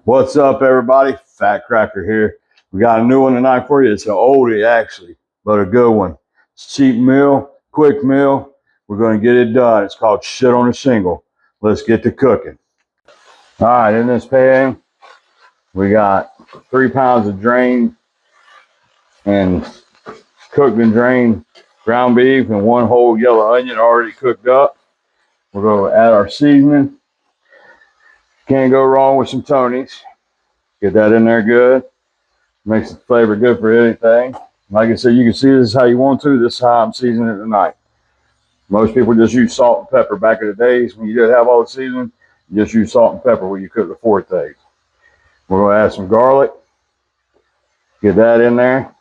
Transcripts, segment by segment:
What's up, everybody? Fat Cracker here. We got a new one tonight for you. It's an oldie, actually, but a good one. It's a cheap meal, quick meal. We're going to get it done. It's called shit on a shingle. Let's get to cooking. All right, in this pan, we got 3 pounds of drained and cooked and drained ground beef and 1 whole yellow onion already cooked up. We're going to add our seasoning. Can't go wrong with some Tony's. Get that in there good. Makes the flavor good for anything. Like I said, you can see this is how you want to. This is how I'm seasoning it tonight. Most people just use salt and pepper. Back in the days when you didn't have all the seasoning, you just use salt and pepper when you cook the forte. We're going to add some garlic. Get that in there.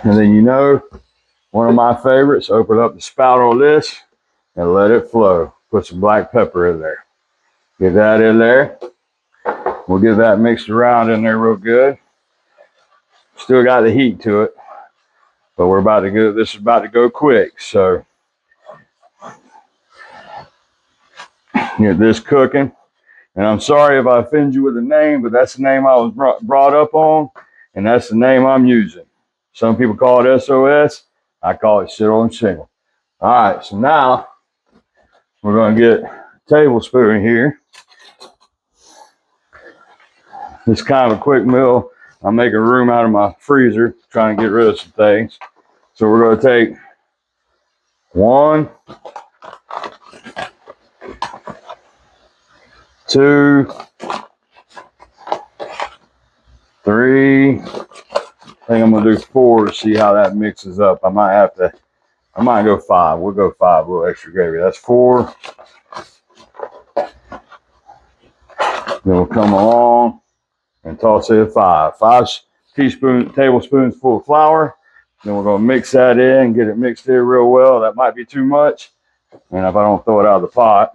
And then one of my favorites, open up the spout on this and let it flow. Put some black pepper in there. Get that in there. We'll get that mixed around in there real good. Still got the heat to it, but we're about to go. This is about to go quick, so get this cooking. And I'm sorry if I offend you with the name, but that's the name I was brought up on, and that's the name I'm using. Some people call it S.O.S. I call it shit on a shingle. All right, so now we're going to get a tablespoon here. It's kind of a quick meal. I'm making room out of my freezer, trying to get rid of some things. So we're going to take 1, 2, 3. I think I'm going to do 4 to see how that mixes up. I might go 5. We'll go 5, a little extra gravy. That's 4. Then we'll come along and toss in 5. 5 tablespoons full of flour. Then we're going to mix that in, get it mixed in real well. That might be too much. And if I don't throw it out of the pot,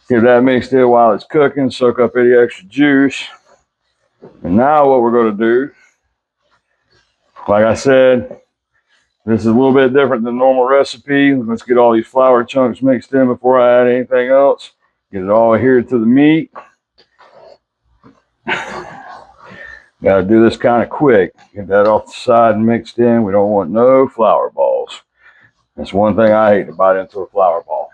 get that mixed in while it's cooking, soak up any extra juice. And now what we're going to do, like I said, this is a little bit different than the normal recipe. Let's get all these flour chunks mixed in before I add anything else. Get it all adhered to the meat. Got to do this kind of quick. Get that off the side and mixed in. We don't want no flour balls. That's one thing I hate, to bite into a flour ball.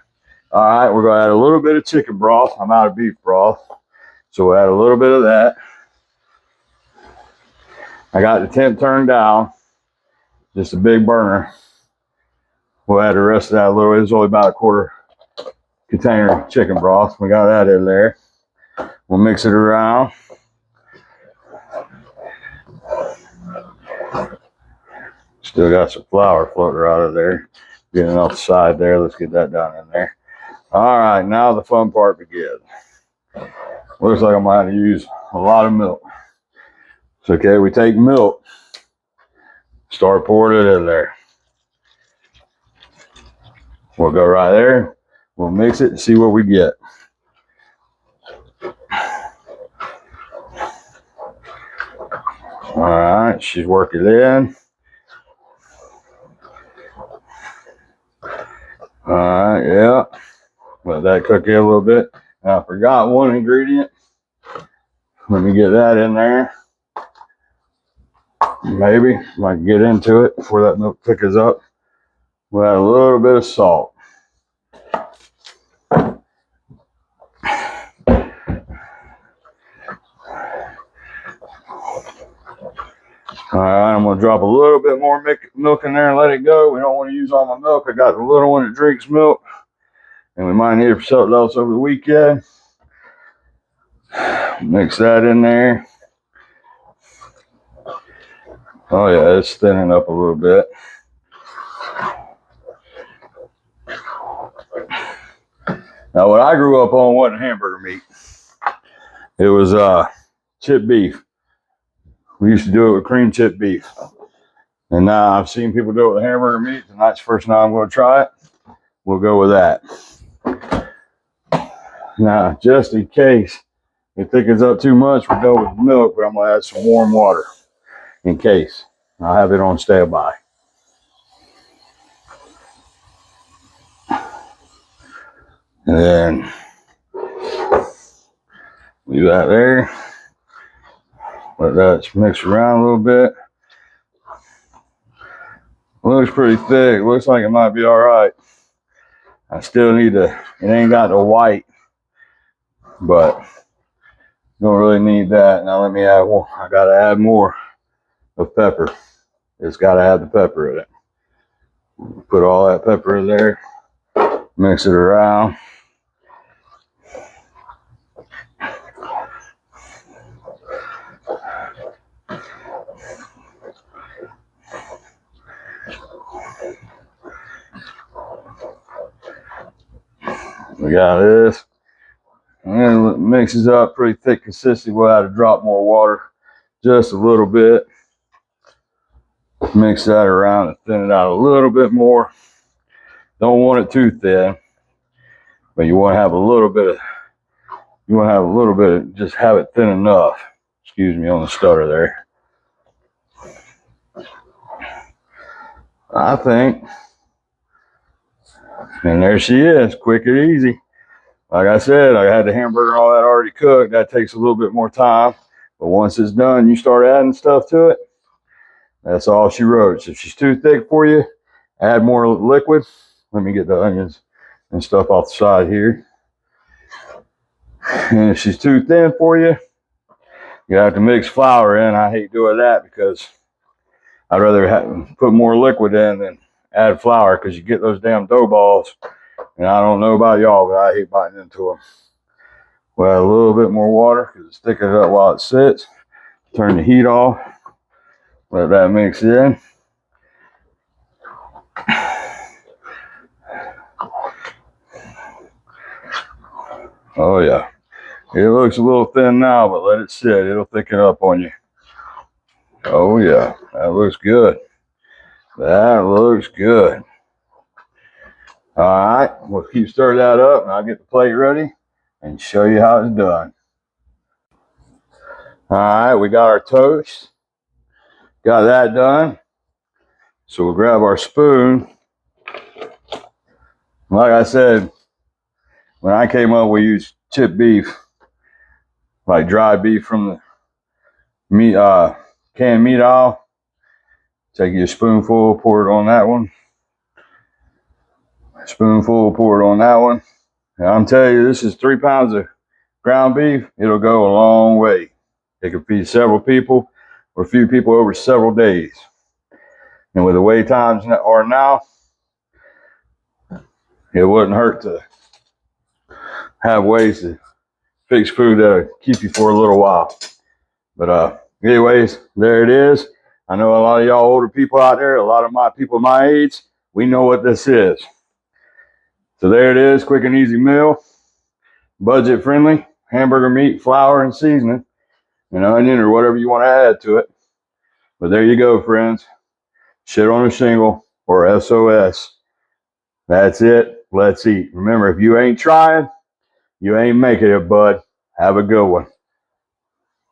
All right, we're going to add a little bit of chicken broth. I'm out of beef broth, so we'll add a little bit of that. I got the temp turned down, just a big burner. We'll add the rest of that a little bit. It's only about a 1/4 container of chicken broth. We got that in there. We'll mix it around. Still got some flour floating out of there. Getting off the side there. Let's get that down in there. All right, now the fun part begins. Looks like I'm going to use a lot of milk. It's okay, we take milk, start pouring it in there. We'll go right there. We'll mix it and see what we get. All right, she's working in. All right, yeah. Let that cook in a little bit. Now, I forgot one ingredient. Let me get that in there. Maybe if I can get into it before that milk thickens up. We'll add a little bit of salt. All right, I'm going to drop a little bit more milk in there and let it go. We don't want to use all my milk. I got the little one that drinks milk, and we might need it for something else over the weekend. Mix that in there. Oh yeah, it's thinning up a little bit. Now, what I grew up on wasn't hamburger meat. It was chipped beef. We used to do it with cream chipped beef. And now I've seen people do it with hamburger meat. Tonight's the first time I'm going to try it. We'll go with that. Now, just in case it thickens up too much, we'll go with milk, but I'm going to add some warm water in case. I'll have it on standby. And then Leave that there. Let that mix around a little bit. Looks pretty thick. Looks like it might be all right. I still need to, it ain't got the white, but don't really need that. Now let me add one. I gotta add more of pepper. It's gotta have the pepper in it. Put all that pepper in there. Mix it around. We got this. And it mixes up pretty thick consistency. We'll have to drop more water just a little bit. Mix that around and thin it out a little bit more. Don't want it too thin, but you want to have a little bit of, just have it thin enough. Excuse me on the stutter there. I think. And there she is, quick and easy. Like I said, I had the hamburger and all that already cooked. That takes a little bit more time. But once it's done, you start adding stuff to it. That's all she wrote. So if she's too thick for you, add more liquid. Let me get the onions and stuff off the side here. And if she's too thin for you, you have to mix flour in. I hate doing that because I'd rather put more liquid in than add flour, because you get those damn dough balls. And I don't know about y'all, but I hate biting into them. We'll add a little bit more water because it's thicking it up while it sits. Turn the heat off. Let that mix in. Oh yeah. It looks a little thin now, but let it sit. It'll thicken up on you. Oh yeah. That looks good. That looks good. All right. We'll keep stirring that up and I'll get the plate ready and show you how it's done. All right. We got our toast. Got that done. So we'll grab our spoon. Like I said, when I came up, we used chipped beef, like dry beef from the meat, canned meat aisle. Take your spoonful, pour it on that one. Spoonful, pour it on that one. And I'm telling you, this is 3 pounds of ground beef. It'll go a long way. It could feed several people or a few people over several days. And with the way times are now, it wouldn't hurt to have ways to fix food that'll keep you for a little while. But anyways, there it is. I know a lot of y'all older people out there, a lot of my people my age, we know what this is. So there it is, quick and easy meal, budget friendly, hamburger meat, flour, and seasoning, and onion or whatever you want to add to it. But there you go, friends. Shit on a shingle, or S.O.S. That's it. Let's eat. Remember, if you ain't trying, you ain't making it, bud. Have a good one.